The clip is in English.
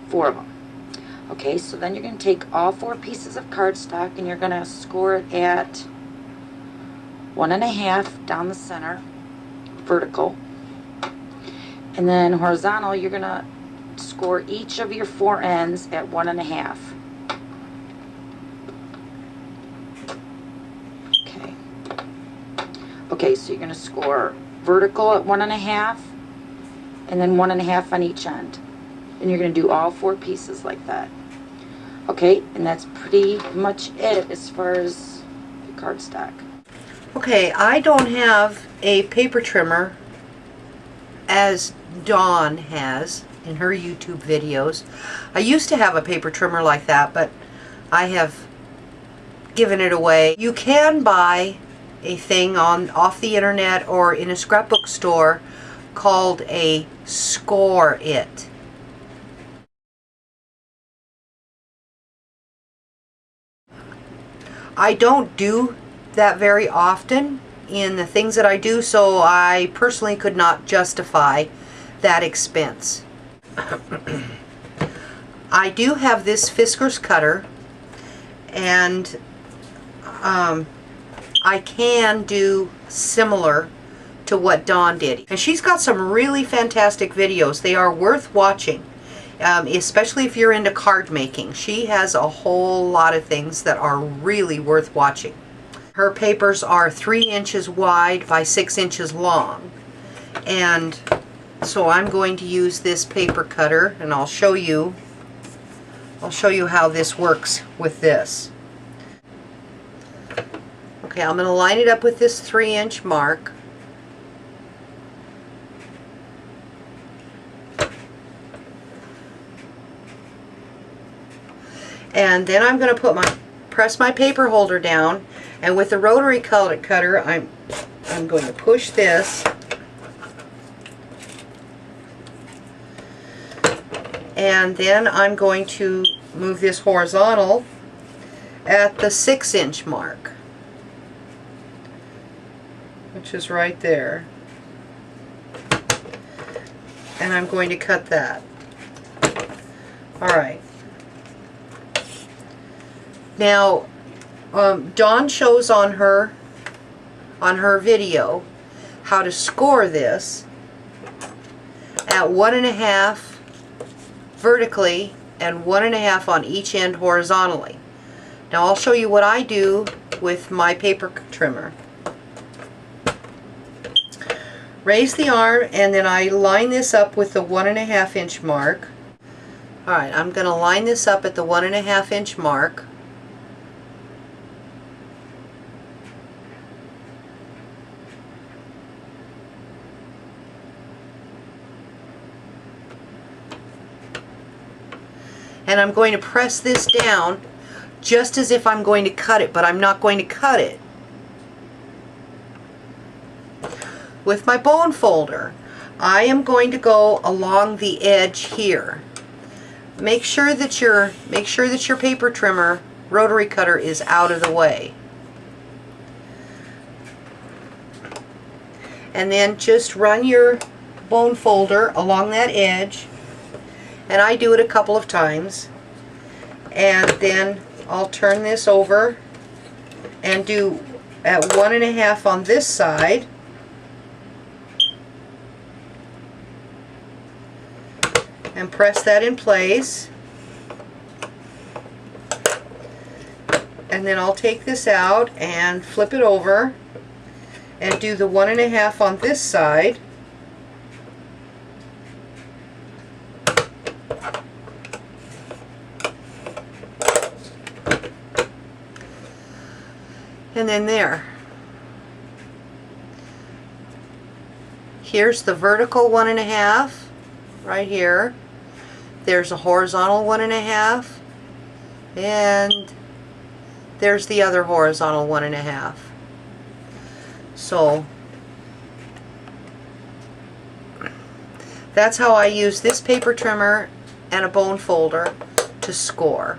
4 of them. Okay, so then you're going to take all 4 pieces of cardstock and you're going to score it at 1.5 down the center, vertical. And then horizontal, you're going to score each of your 4 ends at 1.5. Okay. Okay, so you're going to score vertical at 1.5 and then 1.5 on each end. And you're going to do all 4 pieces like that. Okay, and that's pretty much it as far as the cardstock. Okay, I don't have a paper trimmer as Dawn has in her YouTube videos. I used to have a paper trimmer like that, but I have given it away. You can buy a thing off the internet or in a scrapbook store called a Score It. I don't do that very often in the things that I do, so I personally could not justify that expense. I do have this Fiskars cutter, and I can do similar to what Dawn did. And she's got some really fantastic videos. They are worth watching. Especially if you're into card making. She has a whole lot of things that are really worth watching. Her papers are 3 inches wide by 6 inches long, and so I'm going to use this paper cutter, and I'll show you how this works with this. Okay, I'm going to line it up with this 3-inch mark. And then I'm going to press my paper holder down, and with the rotary cutter, I'm going to push this, and then I'm going to move this horizontal at the 6-inch mark, which is right there, and I'm going to cut that. All right. Now, Dawn shows on her video how to score this at 1.5 vertically and 1.5 on each end horizontally. Now I'll show you what I do with my paper trimmer. Raise the arm, and then I line this up with the 1.5-inch mark. Alright, I'm going to line this up at the 1.5-inch mark. And I'm going to press this down just as if I'm going to cut it, but I'm not going to cut it. With my bone folder, I am going to go along the edge here. Make sure that your paper trimmer rotary cutter is out of the way. And then just run your bone folder along that edge. And I do it a couple of times, and then I'll turn this over and do at 1.5 on this side, and press that in place, and then I'll take this out and flip it over and do the 1.5 on this side. And then there. Here's the vertical 1.5 right here. There's a horizontal 1.5, and there's the other horizontal 1.5. So that's how I use this paper trimmer and a bone folder to score.